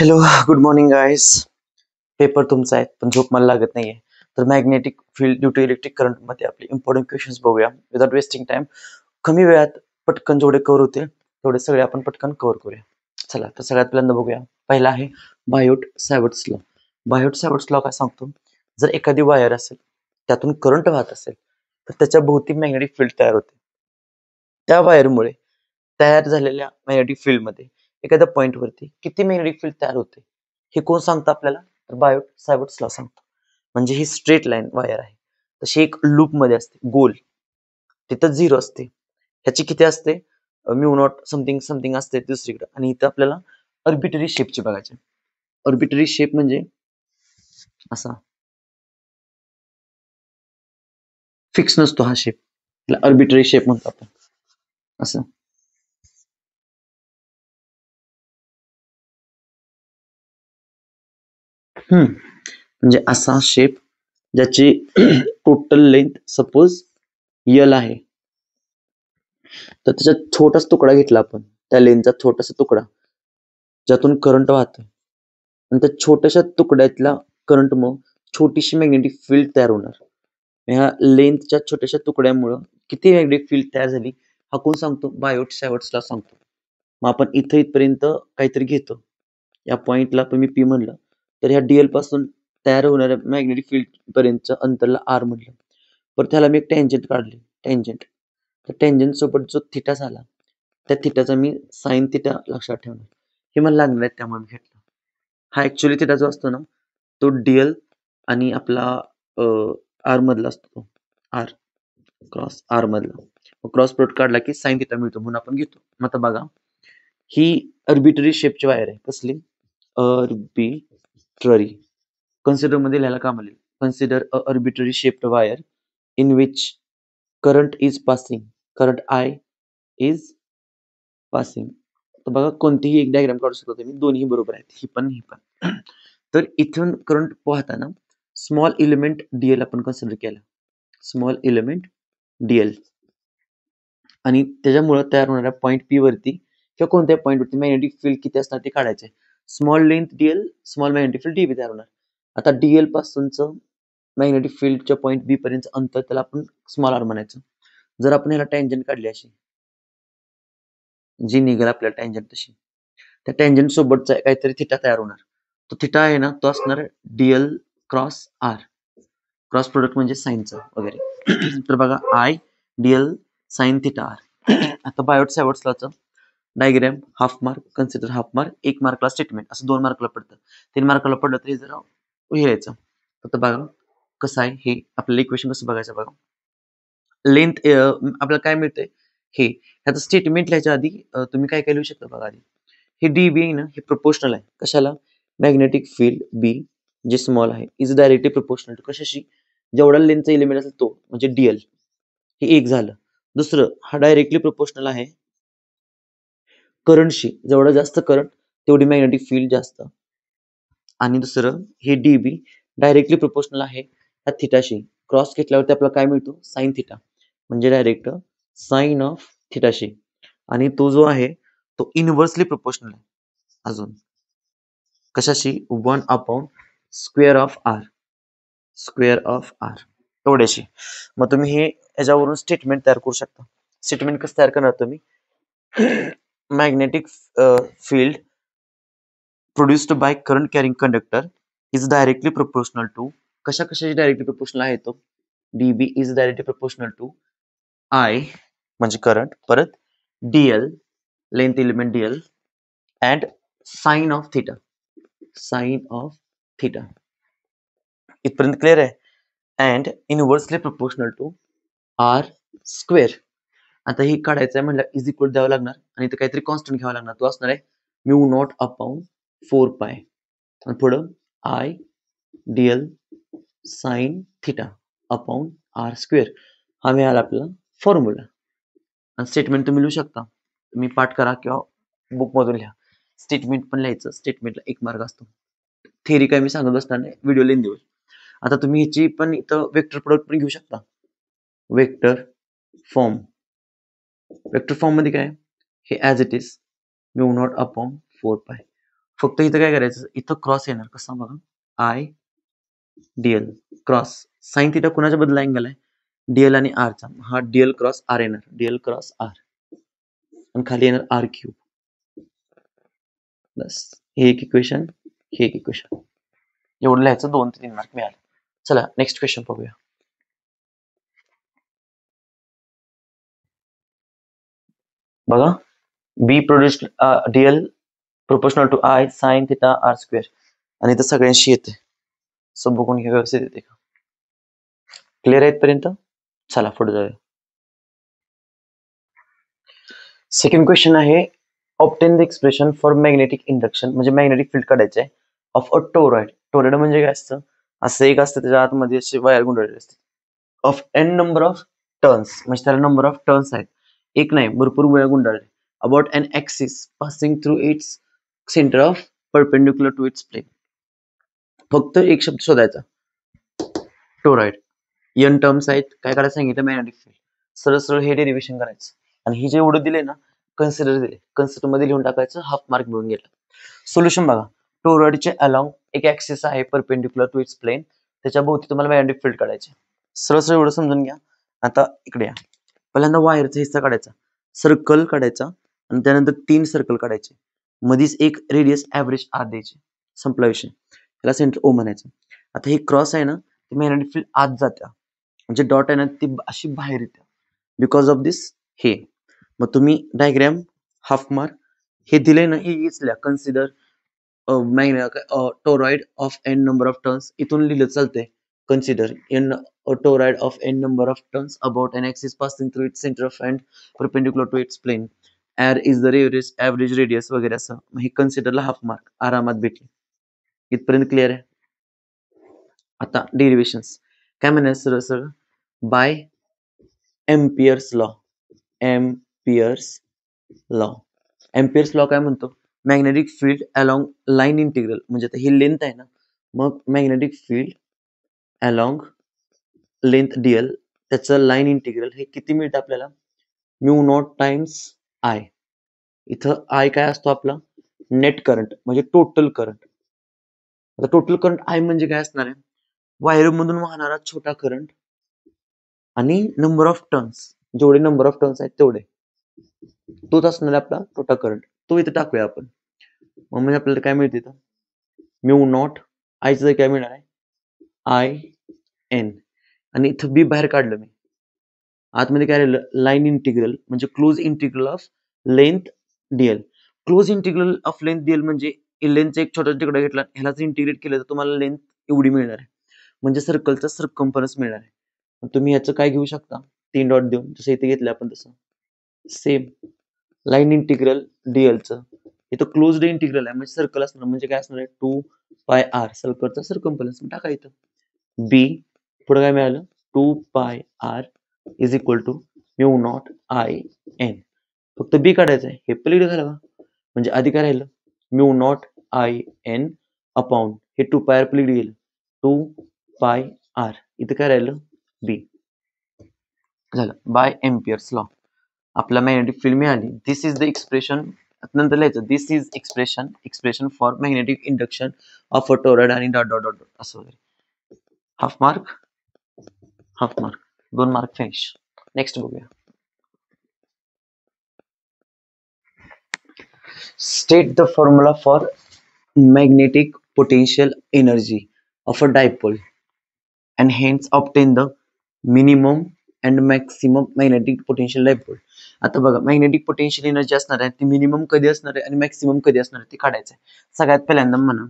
Hello, good morning guys. Paper तुमचा आहे पण झोप मला लागत नाहीये. तर magnetic field due to electric current मध्ये आपले इम्पॉर्टंट क्वेश्चन्स बघूया विदाउट वेस्टिंग टाइम. कमी वेळात पटकन जेवढे कव्हर होते तेवढे सगळे आपण पटकन कव्हर करूया. चला तर सगळ्यात पहिल्यांदा बघूया. पहिला आहे बायोट सॅवर्ट्स लॉ. बायोट सॅवर्ट्स लॉ काय सांगतो, जर एखादी वायर असेल त्यातून करंट वाहत असेल तर त्याच्या भोवती मॅग्नेटिक फील्ड तयार होते. त्या वायरमुळे तयार झालेल्या मॅग्नेटिक फील्ड मध्ये एखाद्या पॉइंट वरती किती मॅग्नेटिक फील्ड तयार होते हे कोण सांगतं आपल्याला, तर बायोट सॅवर्ट्स लॉ सांगतो. म्हणजे ही स्ट्रेट लाईन वायर आहे, तशी एक लूप मध्ये असते गोल, तिथं झिरो असते. ह्याची किती असते, म्यू नॉट समथिंग समथिंग असते दुसरीकडे. आणि इथं आपल्याला अर्बिटरी शेपची बघायचे. अर्बिटरी शेप म्हणजे असा फिक्स नसतो हा शेप, त्याला अर्बिटरी शेप म्हणतो आपण. असं म्हणजे असा शेप ज्याची टोटल लेंथ सपोज यल आहे, तर त्याच्यात छोटासा तुकडा घेतला आपण, त्या लेनचा छोटासा तुकडा ज्यातून करंट वाहतोय, आणि त्या छोट्याशा तुकड्यातल्या करंट मग छोटीशी मॅग्नेटिक फील्ड तयार होणार. ह्या लेंथच्या छोट्याशा तुकड्यामुळं किती मॅग्नेटिक फील्ड तयार झाली हा कोण सांगतो, बायोट सॅवर्ट्स लॉ सांगतो. मग आपण इथं इथपर्यंत काहीतरी घेतो, या पॉइंटला तुम्ही पी म्हणलं तर ह्या डीएल पासून तयार होणाऱ्या मॅग्नेटिक फील्ड पर्यंतच्या अंतरला आर म्हटलं. पण त्याला मी एक टँजंट काढली, टँजंट. तर टँजंट सोबत जो थिटा झाला त्या थिटाचा मी साइन थिटा लक्षात ठेवणार. हे मला लागणार आहे त्यामुळे मी घेतलं. हा ऍक्च्युअली थिटा जो असतो ना तो डीएल आणि आपला आर मधला असतो, तो आर क्रॉस आर मधला. क्रॉस प्लॉट काढला की साइन थिटा मिळतो म्हणून आपण घेतो. मग आता बघा, ही अर्बिटरी शेपची वायर आहे. कसली अर्बिटरी, कन्सिडर मध्ये लिहायला काम आले. Consider a arbitrary shaped wire in which current is passing, current I is passing. तर बघा, कोणतीही एक डायग्राम काढू शकतो तुम्ही, दोन्ही बरोबर आहेत, ही पण ही पण. तर इथून करंट वाहताना स्मॉल एलिमेंट डीएल आपण कन्सिडर केला, स्मॉल एलिमेंट डीएल, आणि त्याच्यामुळे तयार होणाऱ्या पॉईंट पी वरती किंवा कोणत्या पॉईंट वरती मॅग्नेटिक फील्ड किती असणार ते काढायचे. Small length Diehl, small magnetic field dB तयार होणार. आता डीएल पासूनचं मॅग्नेटिक फील्डच्या पॉईंट बी पर्यंत अंतर त्याला आपण स्मॉल आर म्हणायचं. जर आपण ह्याला टँजंट काढली अशी, जी निघेल आपल्याला टँजंट तशी, त्या टँजंट सोबतचा काहीतरी थिटा तयार होणार. तो थिटा आहे ना, तो असणार DL cross R, cross product म्हणजे साईनचा वगैरे. तर बघा, I Diehl sine theta R. आता बायोट सॅवर्ट्स लॉचं diagram, half mark, consider half mark, 1 मार्कला स्टेटमेंट, असं 2 मार्कला पडतं. 3 मार्कला पडलं तरी जरा लिहायचं. फक्त बघा कसं आहे हे, आपल्याला इक्वेशन कसं बघायचं बघा. लेंथ आपल्याला काय मिळतंय हे, ह्याचं स्टेटमेंट लिहायच्या आधी तुम्ही काय काय लिहू शकता बघा. आधी हे डी बी आहे ना, हे प्रोपोर्शनल आहे. कशाला, magnetic field B J small आहे इज डायरेक्टली प्रोपोर्शनल टू, कशाशी, जेवढा लेंथचा एलिमेंट असेल तो, म्हणजे डीएल. हे एक झालं. दुसरं, हा डायरेक्टली प्रोपोर्शनल आहे करंटशी, जेवढा जास्त करंट तेवढी मॅग्नेटिक फील्ड जास्त. आणि दुसरं, हे डीबी डायरेक्टली प्रोपोर्शनल आहे त्या थिटाशी. क्रॉस घेतल्यावरती आपल्याला काय मिळतो, साइन थिटा, म्हणजे डायरेक्ट साइन ऑफ थिटाशी. आणि तो जो आहे तो इनव्हर्सली प्रोपोर्शनल आहे अजून, कशाशी, 1/, square of R, square of R एवढ्याशी. मग तुम्ही हे याच्यावरून स्टेटमेंट तयार करू शकता. स्टेटमेंट कसं तयार करणार तुम्ही, magnetic field produced by current carrying conductor is directly proportional to, कशा कशाची डायरेक्टली प्रोपोर्शनल आहे तो, dB is directly proportional to I म्हणजे करंट, परत dl length element dl and sin of theta, sin of theta. इथपर्यंत clear आहे. and inversely proportional to r square. आता ही काढायचं आहे म्हणलं इज इक्वल द्यावं लागणार, आणि इथं काहीतरी कॉन्स्टंट घ्यावा लागणार. तो असणार आहे म्यू नॉट अपॉन 4 पाय, आणि पुढं I Diehl sine theta upon r square. हा मिळाला आपल्याला फॉर्म्युला. आणि स्टेटमेंट तुम्ही लिहू शकता, तुम्ही पाठ करा किंवा बुक मधून लिहा. स्टेटमेंट पण लिहायचं, स्टेटमेंटला 1 मार्क असतो. थेरी काय मी सांगत बसणार नाही, व्हिडिओ लेंदी होईल. आता तुम्ही ह्याची पण इथं वेक्टर प्रोडक्ट पण घेऊ शकता. वेक्टर फॉर्म, वेक्टर फॉर्म मध्ये काय, हे as it is mu naught upon 4 पाय. फक्त इथं काय करायचं, इथं क्रॉस येणार कसा बघा, I Diehl cross sine theta कुणाच्या बदला अँगल आहे, डीएल आणि आर चा, हा डीएल क्रॉस आर येणार, डीएल क्रॉस आर आणि खाली येणार आर क्यूब. बस हे एक इक्वेशन, हे एक इक्वेशन, एवढं लिहायचं, 2 ते 3 मार्क मिळाले. चला नेक्स्ट क्वेश्चन पाहूया. बघा, B produced DL proportional to I sine theta R square, आणि इथं सगळ्यांशी येते, सब बघून घ्या व्यवस्थित येते का, क्लिअर आहे इथपर्यंत. चला पुढे जाऊया. सेकंड क्वेश्चन आहे, obtain the expression for magnetic induction, म्हणजे मॅग्नेटिक फील्ड काढायचे ऑफ अ टोरॉइड. टोरॉइड म्हणजे काय असतं, असं एक असतं त्याच्या आतमध्ये असे वायर गुंडाळलेले असते, of n number of turns, म्हणजे त्याला नंबर ऑफ टर्न्स आहेत, एक नाही भरपूर वेळा गुंडाळले, about an axis passing through its centre of perpendicular to its plane. फक्त एक शब्द शोधायचा, टोरॉइड, एन टर्म्स आहेत, काय करायचं सांगितलं, मॅग्नेटिक फील्ड, सरळ सरळ हे डेरिव्हेशन करायचं, आणि हे जे एवढं दिले ना, कन्सिडर दिले, कन्सिडर मध्ये लिहून टाकायचं, हाफ मार्क मिळून गेला. सोल्युशन बघा, टोरॉइडचे अलॉंग एक ऍक्सिस आहे परपेंडिक्युलर टू इट्स प्लेन, त्याच्या भोवती तुम्हाला मॅग्नेटिक फील्ड काढायचे. सरळ सरळ एवढं समजून घ्या. आता इकडे या, पहिल्यांदा वायरचा हिस्सा काढायचा, सर्कल काढायचा, आणि त्यानंतर 3 सर्कल काढायचे, मधीच एक रेडियस ऍव्हरेज आर द्यायचे, संपला विषय, त्याला सेंटर ओ म्हणायचं. आता हे क्रॉस आहे ना, ते मॅग्नेटिक फील्ड आत जात्या, म्हणजे डॉट आहे ना ती अशी बाहेर येते, बिकॉज ऑफ दिस हे. मग तुम्ही डायग्राम हाफ मार्क, हे दिले ना, हे लिहा, consider toroid of n number of turns, इथून लिहिलं चालतंय, consider an toroid of n number of turns about an axis passing through its centre of and perpendicular to its plane, r is the average radius वगैरे असं. हे कन्सिडरला half mark आरामात भेटले. इथपर्यंत clear आहे. आता डेरिव्हेशन्स काय म्हणायचं, सरळ सरळ by Ampere's law. Ampere's law, Ampere's law काय म्हणतो, magnetic field along line integral, म्हणजे आता ही लेंथ आहे ना, मग magnetic field along length dl, त्याचं लाईन इंटिग्रल हे किती मिळतं आपल्याला, म्यू नॉट टाइम्स आय. इथं आय काय असतो आपला, नेट करंट, म्हणजे टोटल करंट. आता टोटल करंट आय म्हणजे काय असणार आहे, वायर मधून वाहणारा छोटा करंट आणि नंबर ऑफ टर्न्स, जेवढे नंबर ऑफ टर्न्स आहेत तेवढे, तोच असणार आहे आपला टोटल करंट, तो इथं टाकूया आपण. मग म्हणजे आपल्याला काय मिळते, इथं म्यू नॉट आयचं काय मिळणार आहे, आय एन, आणि इथं बी बाहेर काढलं मी, आतमध्ये काय राहिलं, लाईन इंटिग्रल, म्हणजे close integral of length Diehl. Close integral of length Diehl म्हणजे लेंथचा एक छोटा तुकडा घेतला, ह्यालाच इंटिग्रेट केलं तर तुम्हाला लेंथ एवढी मिळणार आहे, म्हणजे सर्कलचा सर्कम्फरन्स मिळणार आहे. तुम्ही ह्याचं काय घेऊ शकता, 3 डॉट देऊन, जसं इथे घेतलं आपण तसं सेम लाईन इंटिग्रल डीएलचं, इथं क्लोज्ड इंटिग्रल आहे, म्हणजे सर्कल असणार, म्हणजे काय असणार आहे, 2 पाय आर, सर्कलचा सर्कम्फरन्स टाका इथं. बी पुढे काय मिळालं, 2 pi r is equal to mu not I n. फक्त बी काढायचं आहे, हे पलीकडे घालावा, म्हणजे आधी काय राहिलं, mu not I n upon हे 2 पाय आर पलीकडे गेलं, 2 पाय आर, इथं काय राहिलं, बी झालं. बाय एम्पियर्स लॉ आपला मॅग्नेटिक फील्ड मिळाली. दिस इज द एक्सप्रेशन, नंतर लिहायचं, this is expression for magnetic induction of a toroid, आणि डॉट डॉट डॉट असं वगैरे. Half mark, half mark, 2 mark finish. Next बघूया. State the formula for magnetic potential energy of a dipole and hence obtain the minimum and maximum magnetic potential dipole. आता बघा, magnetic potential energy असणार आहे ती minimum कधी असणार आहे आणि मॅक्सिमम कधी असणार आहे ते काढायचं आहे. सगळ्यात पहिल्यांदा म्हणा,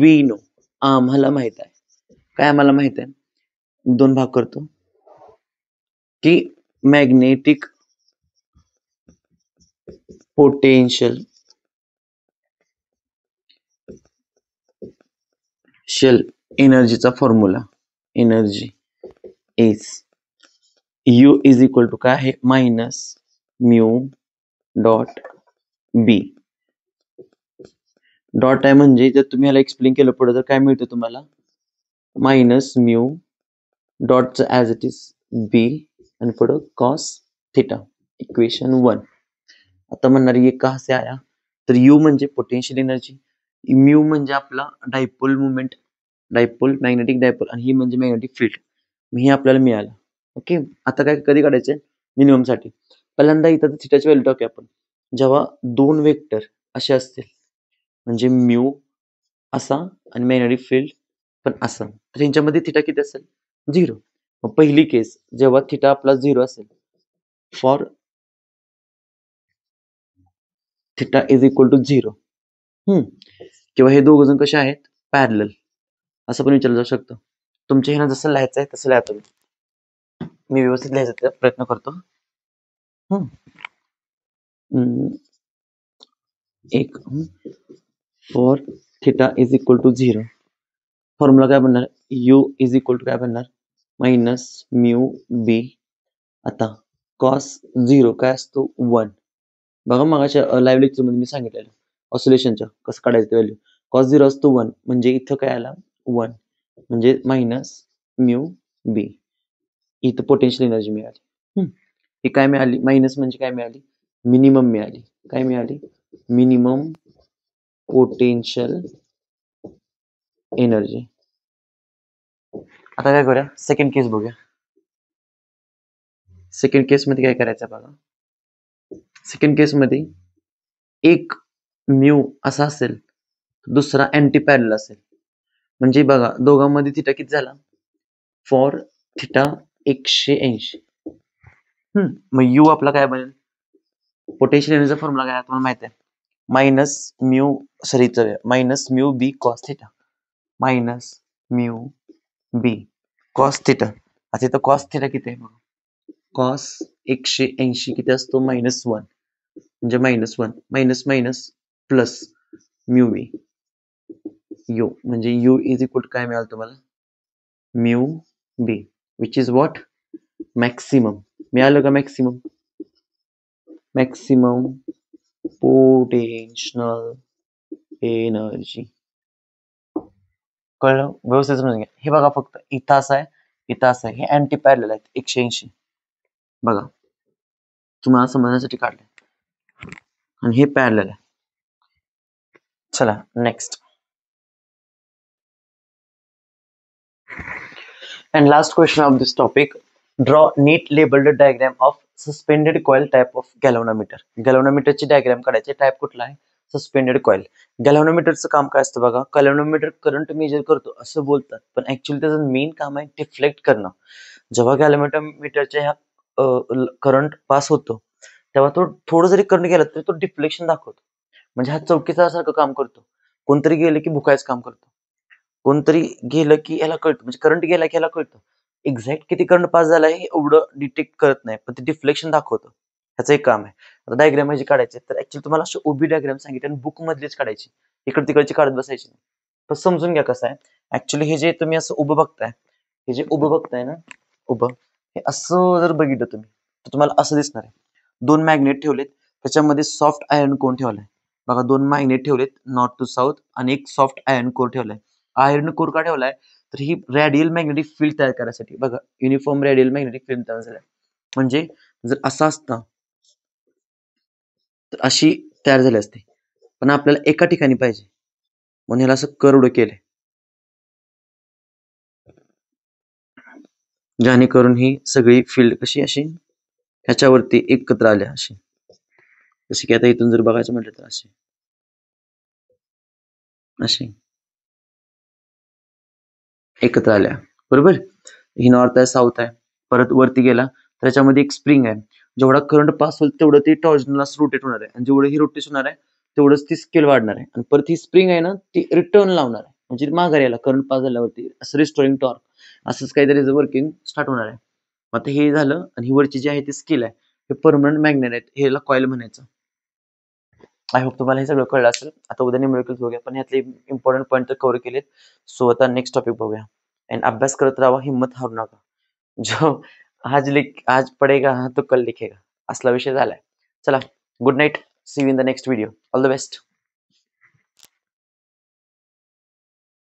वी नो, आम्हाला माहित आहे. काय आम्हाला माहित आहे, 2 भाग करतो की मॅग्नेटिक पोटेन्शियल एनर्जीचा formula, energy is U is equal to काय आहे, minus mu dot B. Dot आहे म्हणजे जर तुम्ही याला एक्सप्लेन केलं पुढे तर काय मिळतं तुम्हाला, मायनस म्यू डॉटचं ऍज इट इज बी आणि पुढं कॉस थिटा, इक्वेशन 1. आता म्हणणार ये कहा से आया, तर यू म्हणजे पोटेन्शियल एनर्जी, म्यू म्हणजे आपला dipole movement, dipole magnetic dipole, आणि ही म्हणजे मॅग्नेटिक फील्ड. हे आपल्याला मिळालं. ओके, आता काय कधी काढायचे मिनिमम साठी. पहिल्यांदा इथं थिटाची व्हॅल्यू टाकूया आपण. जेव्हा दोन वेक्टर असे असतील म्हणजे म्यू असा आणि मॅग्नेटिक फील्ड पण असा, तर यांच्यामध्ये थिटा किती असेल 0. मग पहिली केस जेव्हा थिटा आपला 0 असेल for theta is equal to 0, किंवा हे दोघ जण कसे आहेत पॅरलल, असं पण विचारलं जाऊ शकतं. तुमच्या ह्यानं जसं लिहायचं आहे तसं लिहा तुम्ही. मी व्यवस्थित लिहायचा प्रयत्न करतो. एक for theta is equal to 0, formula काय बनणार, यू इज इक्वल टू काय बनणार मायनस म्यू बी. आता कॉस 0 काय असतो 1. बघा मगाच्या लाईव्ह लेक्चर मध्ये मी सांगितलेलं ऑसिलेशनच्या कसं काढायचं व्हॅल्यू. कॉस 0 असतो 1, म्हणजे इथं काय आला 1, म्हणजे मायनस म्यू बी. इथं पोटेन्शियल एनर्जी मिळाली. ही काय मिळाली, मायनस म्हणजे काय मिळाली, मिनिमम मिळाली. काय मिळाली, मिनिमम पोटेन्शियल एनर्जी. आता काय करूया, सेकंड केस बघूया. सेकंड केस मध्ये काय करायचं बघा. सेकंड केस मध्ये एक म्यू असा असेल, दुसरा अँटी पॅरलल असेल. म्हणजे बघा दोघांमध्ये थिटा किती झाला, फॉर थिटा 180. मग यू आपला काय बनेल, पोटेन्शियल एनर्जीचा फॉर्म्युला काय तुम्हाला माहिती आहे, मायनस म्यू बी कॉस थिटा, मायनस म्यू बी कॉस थिटा. आता इथं कॉस थिटा किती आहे बघा, कॉस 180 किती असतो -1, म्हणजे -1 minus minus plus mu B. U म्हणजे यू इज इक्वल काय मिळालं तुम्हाला, mu B which is what, maximum. मिळालं का मॅक्सिमम, मॅक्सिमम पोटेन्शियल एनर्जी. कळलं, व्यवस्थित समजून घ्या. हे बघा फक्त इथं असं आहे, इथं असं आहे, हे अँटी पॅरलल आहेत 180. बघा तुम्हाला समजण्यासाठी काढलंय, आणि हे पॅरलल आहे. चला next and last question of this topic. Draw neat labeled diagram of suspended coil type of galvanometer. galvanometer ची डायग्राम काढायची. टाइप कुठला आहे, सस्पेंडेड कॉइल. गॅल्व्हनोमीटरचं काम काय असतं बघा, गॅल्व्हनोमीटर करंट मेजर करतो असं बोलतात, पण ऍक्च्युअली त्याचं मेन काम आहे डिफ्लेक्ट करणं. जेव्हा गॅल्व्हनोमीटरच्या ह्या करंट पास होतो तेव्हा तो थोडं जरी करंट गेला तरी तो डिफ्लेक्शन दाखवतो. म्हणजे हा चौकीचा सारखं काम करतो. कोणतरी गेलं की भुकायचं काम करतो, कोणतरी गेलं की याला कळतं, म्हणजे करंट गेला की याला कळतं. एक्झॅक्ट किती करंट पास झाला हे एवढं डिटेक्ट करत नाही, पण ते डिफ्लेक्शन दाखवतं. ह्याचं एक काम आहे. आता डायग्राम म्हणजे काढायचे, तर ऍक्च्युअली तुम्हाला अशी उभी डायग्राम सांगितली आणि बुक मधलीच काढायची, इकडे तिकडची काढत बसायची नाही. पण समजून घ्या कसं आहे. ऍक्च्युअली हे जे तुम्ही असं उभं बघताय, हे जे उभं बघताय ना, उभं हे असं जर बघितलं तुम्ही तर तुम्हाला असं दिसणार आहे. 2 मॅग्नेट ठेवलेत, त्याच्यामध्ये सॉफ्ट आयर्न कोर ठेवलाय. बघा 2 मॅग्नेट ठेवलेत नॉर्थ टू साऊथ, आणि एक सॉफ्ट आयर्न कोर ठेवलाय. आयर्न कोर का ठेवलाय, तर ही रेडियल मॅग्नेटिक फील्ड तयार करायसाठी. बघा युनिफॉर्म रेडियल मॅग्नेटिक फील्ड तयार झाली, म्हणजे जर असा असता तर अशी तयार झाली असते, पण आपल्याला एका ठिकाणी पाहिजे म्हणून ह्याला असं कर्वड केलंय, जेणेकरून ही सगळी फील्ड कशी अशी ह्याच्यावरती एकत्र आल्या, अशी जशी की आता इथून जर बघायचं म्हटलं तर अशी अशी एकत्र आल्या, बरोबर. ही नॉर्थ आहे, साऊथ आहे, परत वरती गेला त्याच्यामध्ये एक स्प्रिंग आहे. जेवढा करंट पास होईल तेवढं ती टॉर्जनला रोटेट होणार आहे, आणि जेवढं ही रोटेशन होणार आहे तेवढंच ती स्केल वाढणार आहे. आणि परत ही स्प्रिंग आहे ना ती रिटर्न लावणार आहे, म्हणजे माघारी यायला करंट पास झाल्यावरती असं रिस्टोरिंग टॉर्क, असंच काहीतरी वर्किंग स्टार्ट होणार आहे. आता हे झालं, आणि ही वरची जी आहे ती स्केल आहे, हे परमनंट मॅग्नेट आहेत, ह्याला कॉइल म्हणायचं. आय होप तुम्हाला हे सगळं कळलं असेल. आता उद्या न्यूमेरिकल्स बघूया, पण ह्यातले इम्पॉर्टंट पॉईंट तर कव्हर केलेत. सो आता नेक्स्ट टॉपिक बघूया. आणि अभ्यास करत राहा, हिम्मत हारू नका. जो आज पडेगा तो कल लिखेगा, असला विषय झालाय. चला, good night, see you in the next video. All the best.